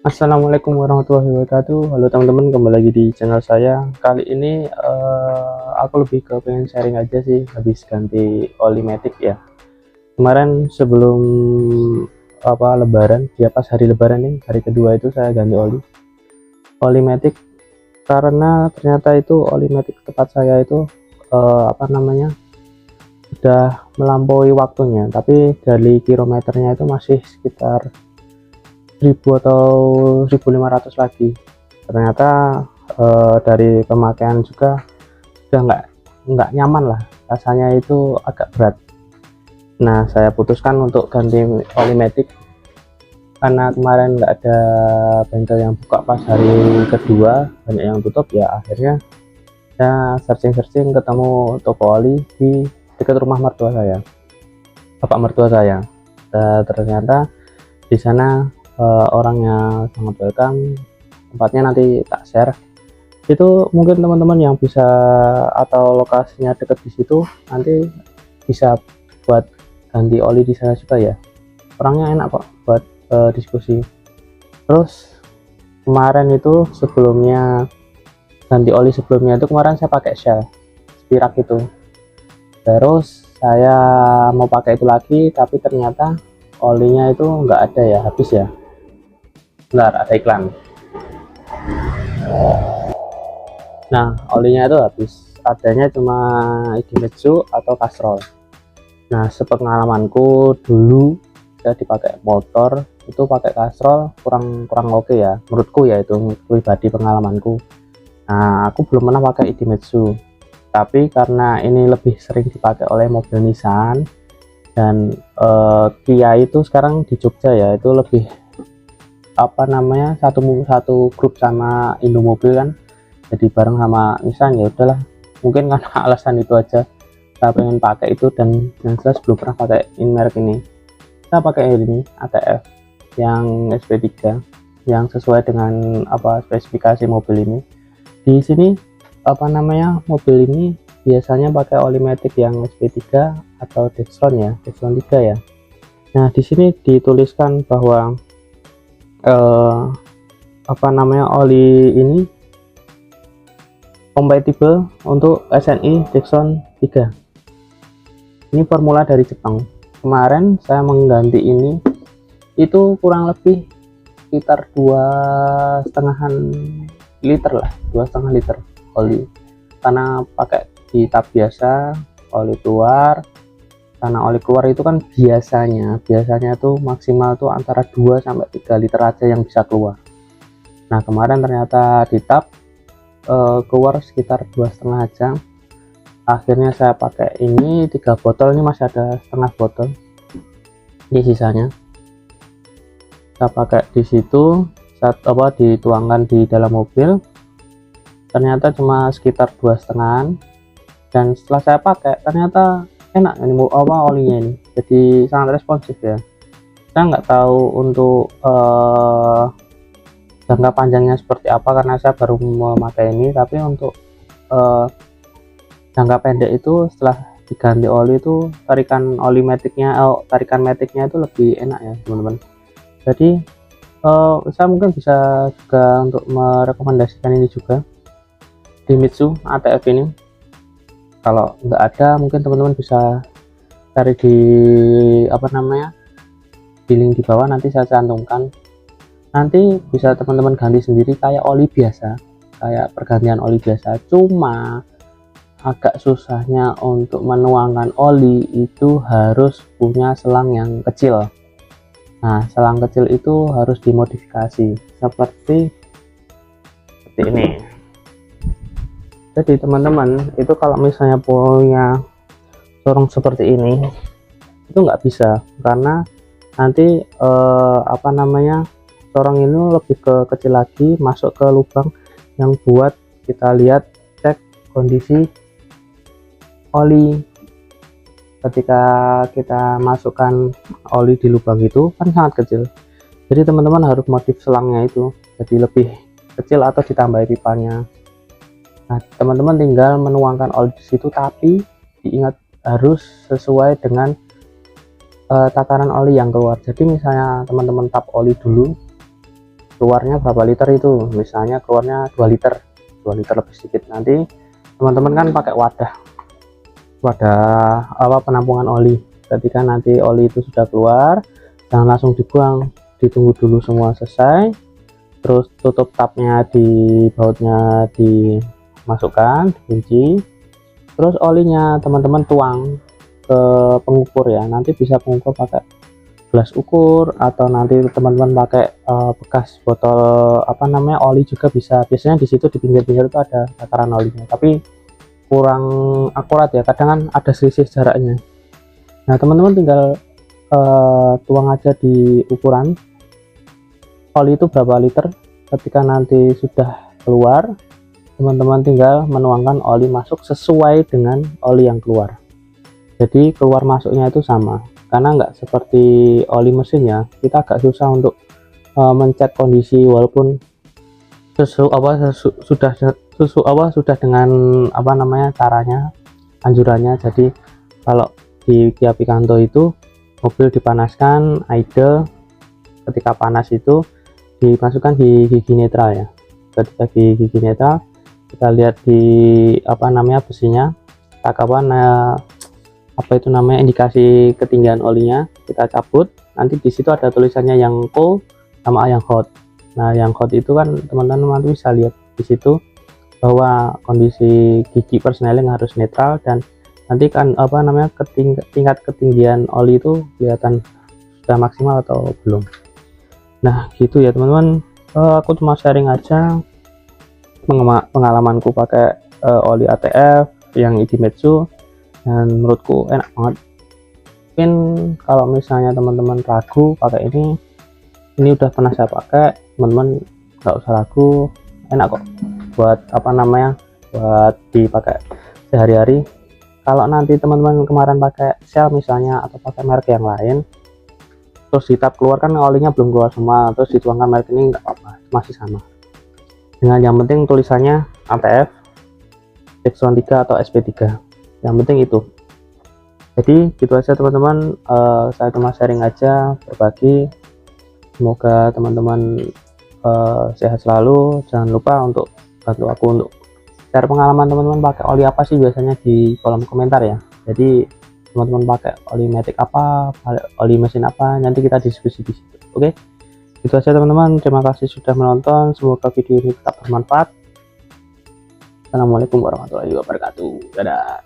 Assalamualaikum warahmatullahi wabarakatuh. Halo teman-teman, kembali lagi di channel saya. Kali ini aku lebih ke pengen sharing aja sih, habis ganti oli matic ya. Kemarin sebelum Lebaran, ya pas hari Lebaran nih, hari kedua itu saya ganti oli matic karena ternyata itu oli matic tempat saya itu sudah melampaui waktunya, tapi dari kilometernya itu masih sekitar 1000 atau 1500 lagi. Ternyata dari pemakaian juga sudah nggak nyaman lah, rasanya itu agak berat. Nah, saya putuskan untuk ganti oli matic karena kemarin nggak ada bengkel yang buka pas hari kedua, banyak yang tutup ya. Akhirnya saya searching ketemu toko oli di dekat rumah mertua saya, bapak mertua saya. Ternyata di sana orangnya sangat welcome. Tempatnya nanti tak share, itu mungkin teman-teman yang bisa atau lokasinya dekat di situ nanti bisa buat ganti oli di sana juga ya. Orangnya enak kok buat diskusi. Terus kemarin itu sebelumnya ganti oli sebelumnya itu kemarin saya pakai Shell Spirak itu. Terus saya mau pakai itu lagi, tapi ternyata olinya itu nggak ada ya, habis ya. Bentar, ada iklan. Nah, olinya itu habis, adanya cuma Idemitsu atau Castrol. Nah, sepengalamanku dulu saya dipakai motor itu pakai Castrol kurang oke ya, menurutku ya, itu pribadi pengalamanku. Nah, aku belum pernah pakai Idemitsu, tapi karena ini lebih sering dipakai oleh mobil Nissan dan Kia itu sekarang di Jogja ya, itu lebih satu grup sama Indomobil kan, jadi bareng sama Nissan. Ya udahlah, mungkin karena alasan itu aja saya pengen pakai itu, dan yang jelas belum pernah pakai merek ini. Saya pakai ini ATF yang SP3 yang sesuai dengan spesifikasi mobil ini. Di sini mobil ini biasanya pakai oli matic yang SP3 atau Dexron ya, Dexron 3 ya. Nah, di sini dituliskan bahwa oli ini compatible untuk SNI Dexron 3. Ini formula dari Jepang. Kemarin saya mengganti ini itu kurang lebih sekitar 2,5 liter oli, karena pakai di tab biasa oli keluar. Karena oli keluar itu kan biasanya tuh maksimal tuh antara 2 sampai 3 liter aja yang bisa keluar. Nah, kemarin ternyata di tab keluar sekitar 2,5 jam. Akhirnya saya pakai ini 3 botol, ini masih ada setengah botol di sisanya. Saya pakai di situ, dituangkan di dalam mobil. Ternyata cuma sekitar 2,5, dan setelah saya pakai ternyata enak ini olinya ini, jadi sangat responsif ya. Saya nggak tahu untuk jangka panjangnya seperti apa karena saya baru memakai ini, tapi untuk jangka pendek itu setelah diganti oli itu tarikan maticnya itu lebih enak ya teman-teman. Jadi saya mungkin bisa juga untuk merekomendasikan ini juga, Idemitsu ATF ini. Kalau nggak ada, mungkin teman-teman bisa cari di di link di bawah, nanti saya cantumkan. Nanti bisa teman-teman ganti sendiri kayak oli biasa, kayak pergantian oli biasa. Cuma agak susahnya untuk menuangkan oli itu harus punya selang yang kecil. Nah, selang kecil itu harus dimodifikasi seperti ini. Jadi teman-teman itu kalau misalnya punya corong seperti ini itu nggak bisa, karena nanti corong ini lebih ke kecil lagi, masuk ke lubang yang buat kita lihat cek kondisi oli. Ketika kita masukkan oli di lubang itu kan sangat kecil, jadi teman-teman harus modif selangnya itu jadi lebih kecil atau ditambahi pipanya. Nah, teman-teman tinggal menuangkan oli di situ, tapi diingat harus sesuai dengan takaran oli yang keluar. Jadi misalnya teman-teman tap oli dulu, keluarnya berapa liter itu, misalnya keluarnya 2 liter, 2 liter lebih sedikit. Nanti teman-teman kan pakai wadah apa penampungan oli. Ketika nanti oli itu sudah keluar, jangan langsung dibuang, ditunggu dulu semua selesai, terus tutup tapnya di bautnya dimasukkan, dikunci, terus olinya teman-teman tuang ke pengukur ya. Nanti bisa pengukur pakai gelas ukur, atau nanti teman-teman pakai bekas botol apa namanya oli juga bisa. Biasanya di situ di pinggir-pinggir itu ada takaran olinya, tapi kurang akurat ya, kadang kan ada selisih jaraknya. Nah teman-teman tinggal tuang aja di ukuran oli itu berapa liter. Ketika nanti sudah keluar, teman-teman tinggal menuangkan oli masuk sesuai dengan oli yang keluar. Jadi keluar masuknya itu sama, karena nggak seperti oli mesinnya, kita agak susah untuk mencek kondisi, walaupun sudah dengan apa namanya caranya, anjurannya. Jadi kalau di Kia Picanto itu mobil dipanaskan idle, ketika panas itu dimasukkan di gigi netral ya. Ketika di gigi netral kita lihat di apa namanya besinya, takapan apa itu namanya indikasi ketinggian olinya, kita cabut. Nanti di situ ada tulisannya yang cold sama yang hot. Nah yang hot itu kan teman-teman nanti bisa lihat di situ bahwa kondisi gigi persneling harus netral, dan nanti kan apa namanya tingkat ketinggian oli itu kelihatan sudah maksimal atau belum. Nah gitu ya teman-teman, aku cuma sharing aja pengalamanku pakai oli ATF yang Idemitsu, dan menurutku enak banget. Mungkin kalau misalnya teman-teman ragu pakai ini udah pernah saya pakai, teman-teman nggak usah ragu, enak kok buat apa namanya, buat dipakai sehari-hari. Kalau nanti teman-teman kemarin pakai Shell misalnya atau pakai merek yang lain, terus di tab keluar kan olinya belum keluar semua, terus dituangkan merek ini, nggak apa-apa, masih sama. Dengan yang penting tulisannya ATF, Exxon 3 atau SP3, yang penting itu. Jadi gitu aja teman-teman, saya cuma sharing aja, berbagi. Semoga teman-teman sehat selalu. Jangan lupa untuk bantu aku untuk share pengalaman teman-teman pakai oli apa sih biasanya di kolom komentar ya. Jadi teman-teman pakai oli Matic apa, oli mesin apa, nanti kita diskusi di situ. Oke, itu aja teman-teman. Terima kasih sudah menonton, semoga video ini tetap bermanfaat. Assalamualaikum warahmatullahi wabarakatuh. Dadah.